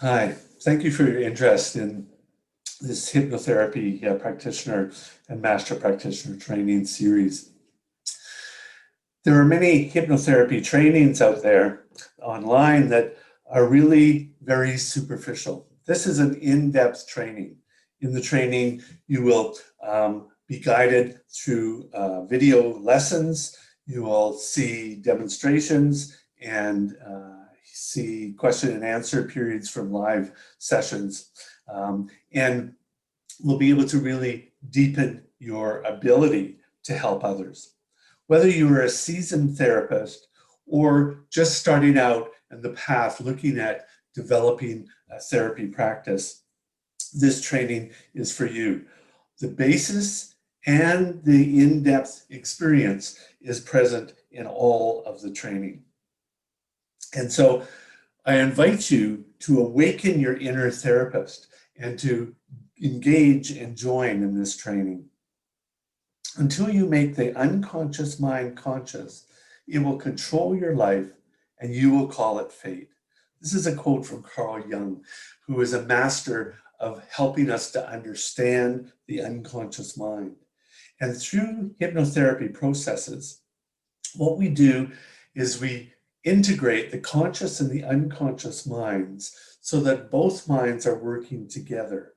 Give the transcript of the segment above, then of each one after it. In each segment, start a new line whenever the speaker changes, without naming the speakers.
Hi, thank you for your interest in this hypnotherapy practitioner and master practitioner training series. There are many hypnotherapy trainings out there online that are really very superficial. This is an in-depth training. In the training, you will be guided through video lessons. You will see demonstrations and see question and answer periods from live sessions. And we'll be able to really deepen your ability to help others. Whether you are a seasoned therapist or just starting out in the path looking at developing a therapy practice, this training is for you. The basis and the in-depth experience is present in all of the training. And so I invite you to awaken your inner therapist and to engage and join in this training. Until you make the unconscious mind conscious, it will control your life and you will call it fate. This is a quote from Carl Jung, who is a master of helping us to understand the unconscious mind. And through hypnotherapy processes, what we do is we integrate the conscious and the unconscious minds so that both minds are working together.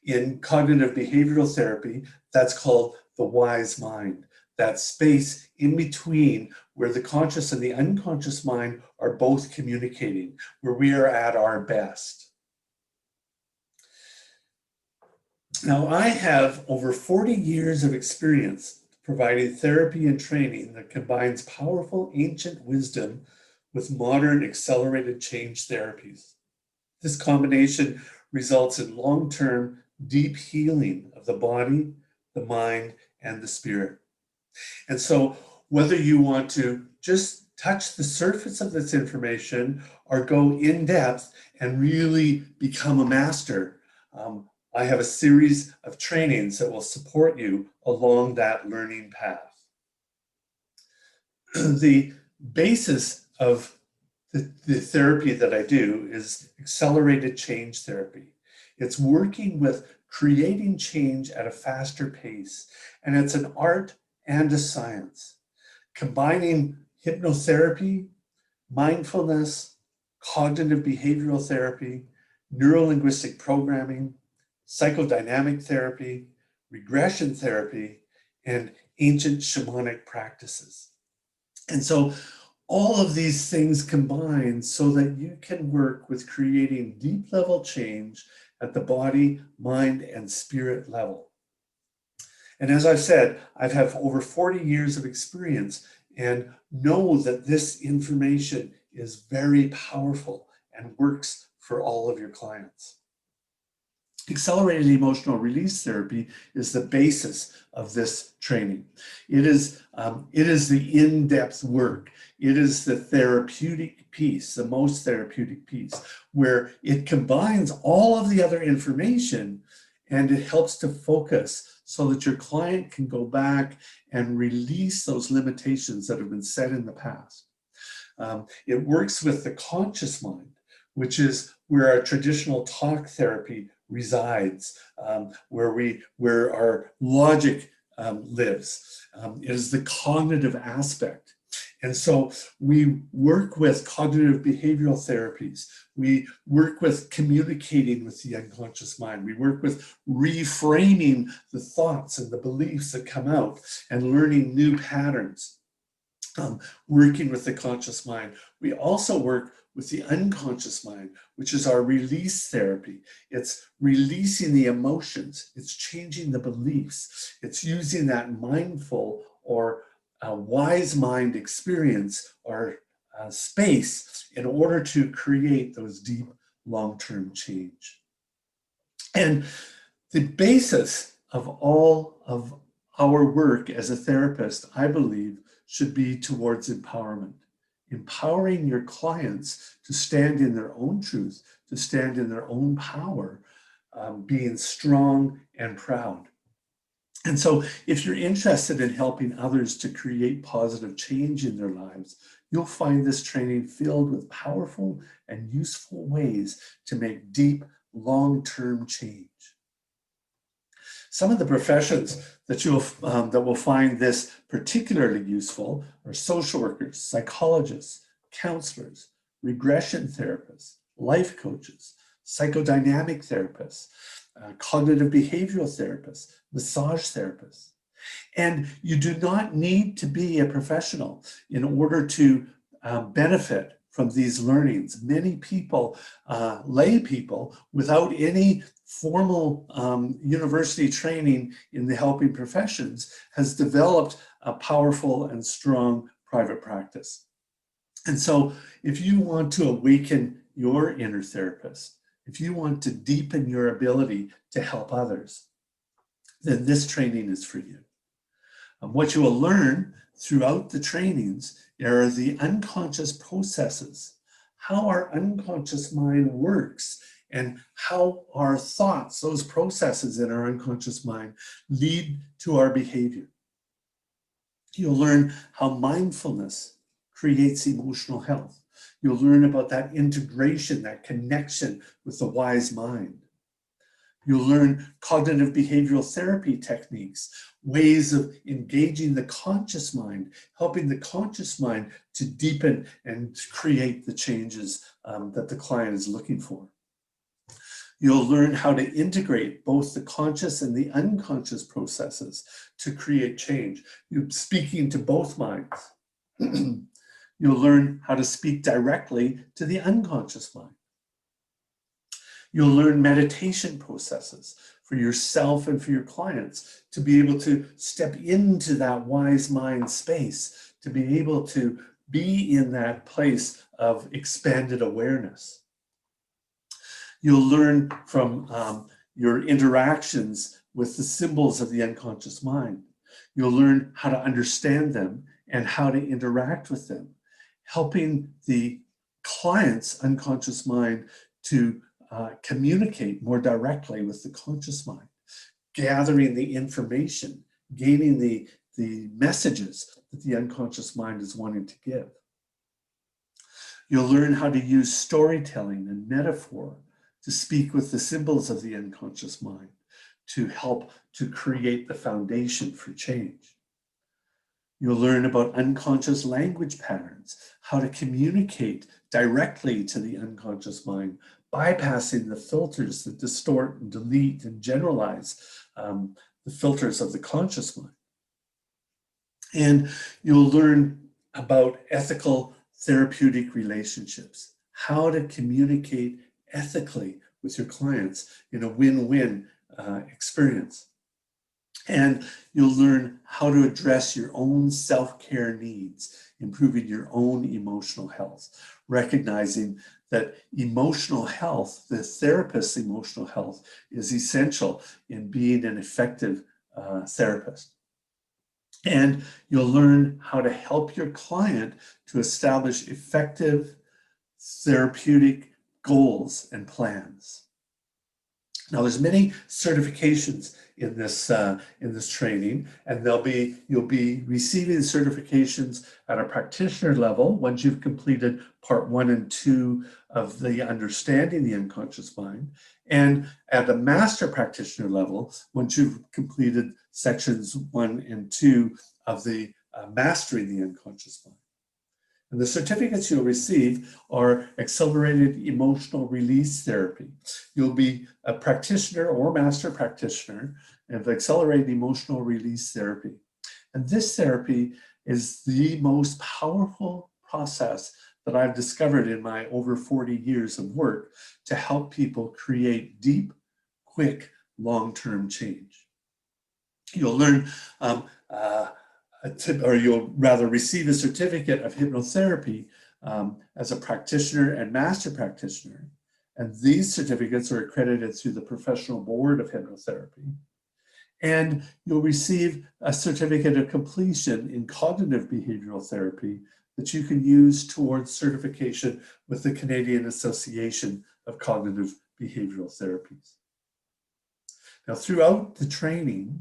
In cognitive behavioral therapy, that's called the wise mind, that space in between where the conscious and the unconscious mind are both communicating, where we are at our best. Now, I have over 40 years of experience providing therapy and training that combines powerful ancient wisdom with modern accelerated change therapies. This combination results in long-term, deep healing of the body, the mind, and the spirit. And so whether you want to just touch the surface of this information or go in depth and really become a master, I have a series of trainings that will support you along that learning path. The basis of the therapy that I do is accelerated change therapy. It's working with creating change at a faster pace, and it's an art and a science, combining hypnotherapy, mindfulness, cognitive behavioral therapy, neuro-linguistic programming, psychodynamic therapy, regression therapy, and ancient shamanic practices. And so all of these things combine so that you can work with creating deep level change at the body, mind, and spirit level. And as I've said, I've had over 40 years of experience and know that this information is very powerful and works for all of your clients. Accelerated emotional release therapy is the basis of this training. It is the in-depth work. It is the therapeutic piece, the most therapeutic piece, where it combines all of the other information and it helps to focus so that your client can go back and release those limitations that have been set in the past. It works with the conscious mind, which is where our traditional talk therapy resides, where our logic lives. It is the cognitive aspect. And so we work with cognitive behavioral therapies. We work with communicating with the unconscious mind. We work with reframing the thoughts and the beliefs that come out and learning new patterns. Working with the conscious mind. We also work with the unconscious mind, which is our release therapy. It's releasing the emotions. It's changing the beliefs. It's using that mindful or wise mind experience or space in order to create those deep long-term change. And the basis of all of our work as a therapist, I believe, should be towards empowerment. Empowering your clients to stand in their own truth, to stand in their own power, being strong and proud. And so if you're interested in helping others to create positive change in their lives, you'll find this training filled with powerful and useful ways to make deep, long-term change. Some of the professions that that will find this particularly useful are social workers, psychologists, counselors, regression therapists, life coaches, psychodynamic therapists, cognitive behavioral therapists, massage therapists. And you do not need to be a professional in order to benefit from these learnings. Many people, lay people, without any formal university training in the helping professions, has developed a powerful and strong private practice. And so if you want to awaken your inner therapist, if you want to deepen your ability to help others, then this training is for you. What you will learn throughout the trainings are the unconscious processes, how our unconscious mind works, and how our thoughts, those processes in our unconscious mind, lead to our behavior. You'll learn how mindfulness creates emotional health. You'll learn about that integration, that connection with the wise mind. You'll learn cognitive behavioral therapy techniques, ways of engaging the conscious mind, helping the conscious mind to deepen and create the changes that the client is looking for. You'll learn how to integrate both the conscious and the unconscious processes to create change. You're speaking to both minds. You'll learn how to speak directly to the unconscious mind. You'll learn meditation processes for yourself and for your clients to be able to step into that wise mind space, to be able to be in that place of expanded awareness. You'll learn from your interactions with the symbols of the unconscious mind. You'll learn how to understand them and how to interact with them, helping the client's unconscious mind to communicate more directly with the conscious mind, gathering the information, gaining the messages that the unconscious mind is wanting to give. You'll learn how to use storytelling and metaphor to speak with the symbols of the unconscious mind to help to create the foundation for change. You'll learn about unconscious language patterns, how to communicate directly to the unconscious mind, bypassing the filters that distort and delete and generalize the filters of the conscious mind. And you'll learn about ethical therapeutic relationships, how to communicate ethically with your clients in a win-win experience. And you'll learn how to address your own self-care needs, improving your own emotional health, recognizing that emotional health, the therapist's emotional health, is essential in being an effective therapist. And you'll learn how to help your client to establish effective therapeutic goals and plans. Now, there's many certifications in this training, and you'll be receiving certifications at a practitioner level once you've completed part 1 and 2 of the understanding the unconscious mind, and at a master practitioner level once you've completed sections 1 and 2 of the mastering the unconscious mind. And the certificates you'll receive are accelerated emotional release therapy. You'll be a practitioner or master practitioner of accelerated emotional release therapy. And this therapy is the most powerful process that I've discovered in my over 40 years of work to help people create deep, quick, long-term change. You'll learn or you'll rather receive a certificate of hypnotherapy as a practitioner and master practitioner. And these certificates are accredited through the Professional Board of Hypnotherapy. And you'll receive a certificate of completion in cognitive behavioral therapy that you can use towards certification with the Canadian Association of Cognitive Behavioral Therapies. Now, throughout the training,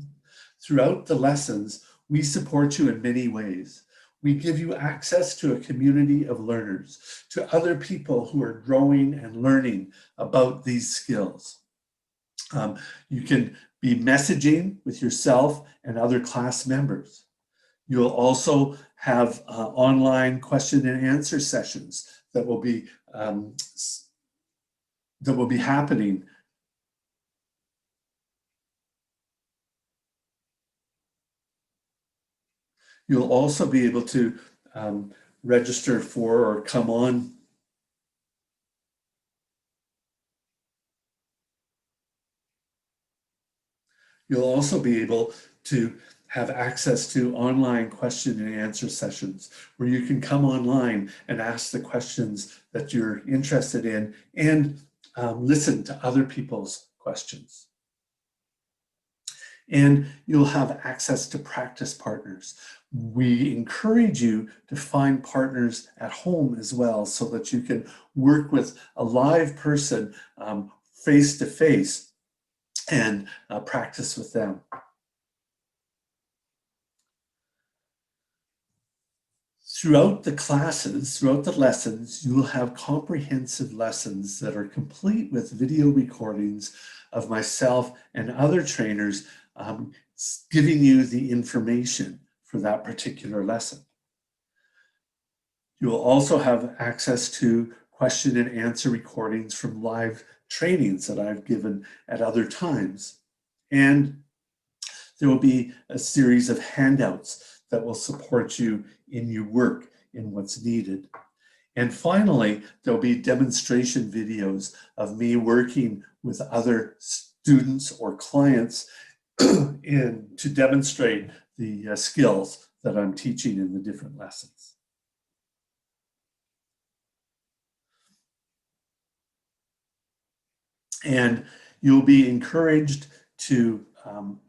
Throughout the lessons, we support you in many ways. We give you access to a community of learners, to other people who are growing and learning about these skills. You can be messaging with yourself and other class members. You'll also have online question and answer sessions that will be happening. You'll also be able to register for or come on. You'll also be able to have access to online question and answer sessions where you can come online and ask the questions that you're interested in and listen to other people's questions. And you'll have access to practice partners. We encourage you to find partners at home as well so that you can work with a live person face to face and practice with them. Throughout the classes, throughout the lessons, you will have comprehensive lessons that are complete with video recordings of myself and other trainers giving you the information for that particular lesson. You will also have access to question and answer recordings from live trainings that I've given at other times. And there will be a series of handouts that will support you in your work, in what's needed. And finally, there'll be demonstration videos of me working with other students or clients to demonstrate the skills that I'm teaching in the different lessons. And you'll be encouraged to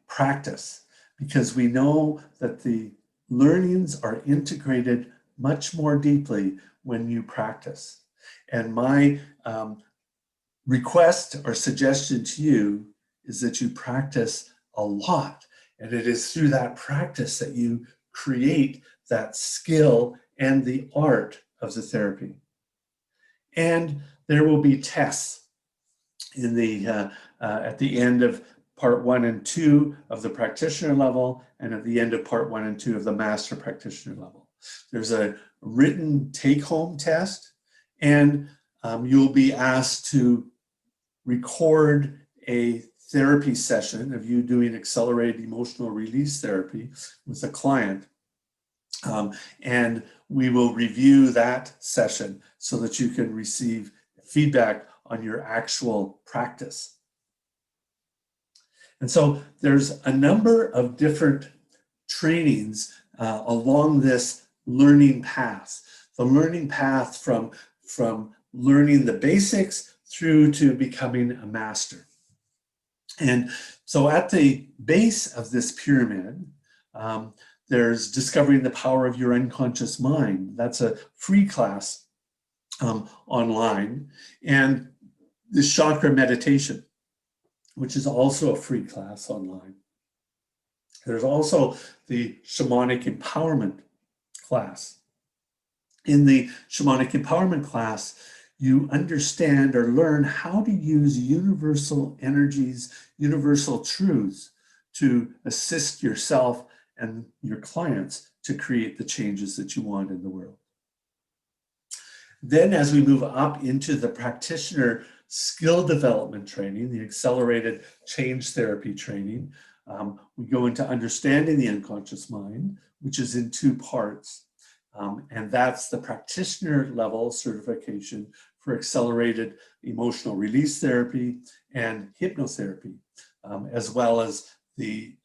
practice, because we know that the learnings are integrated much more deeply when you practice. And my request or suggestion to you is that you practice a lot. And it is through that practice that you create that skill and the art of the therapy. And there will be tests in the at the end of part 1 and 2 of the practitioner level, and at the end of part 1 and 2 of the master practitioner level. There's a written take-home test, and you'll be asked to record a therapy session of you doing accelerated emotional release therapy with a client. And we will review that session so that you can receive feedback on your actual practice. And so there's a number of different trainings along this learning path. The learning path from learning the basics through to becoming a master. And so at the base of this pyramid, there's discovering the power of your unconscious mind. That's a free class online. And the chakra meditation, which is also a free class online. There's also the shamanic empowerment class. In the shamanic empowerment class, you understand or learn how to use universal energies, universal truths to assist yourself and your clients to create the changes that you want in the world. Then as we move up into the practitioner skill development training, the accelerated change therapy training, we go into understanding the unconscious mind, which is in 2 parts. And that's the practitioner level certification for accelerated emotional release therapy and hypnotherapy, as well as the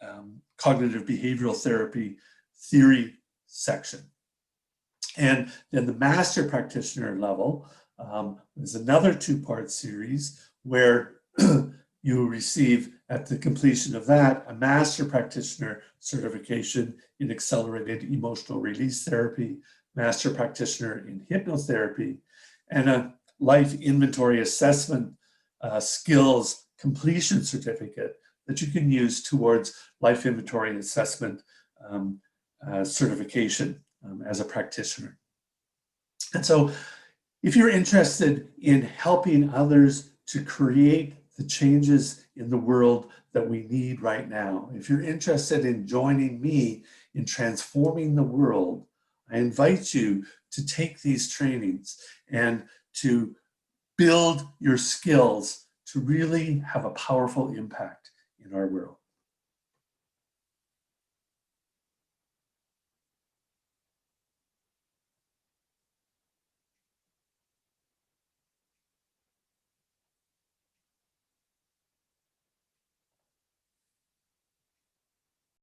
cognitive behavioral therapy theory section. And then the master practitioner level is another 2-part series where you receive, at the completion of that, a master practitioner certification in accelerated emotional release therapy, master practitioner in hypnotherapy, and a life inventory assessment skills completion certificate that you can use towards life inventory assessment certification as a practitioner. And so if you're interested in helping others to create the changes in the world that we need right now, if you're interested in joining me in transforming the world, I invite you to take these trainings and to build your skills to really have a powerful impact in our world.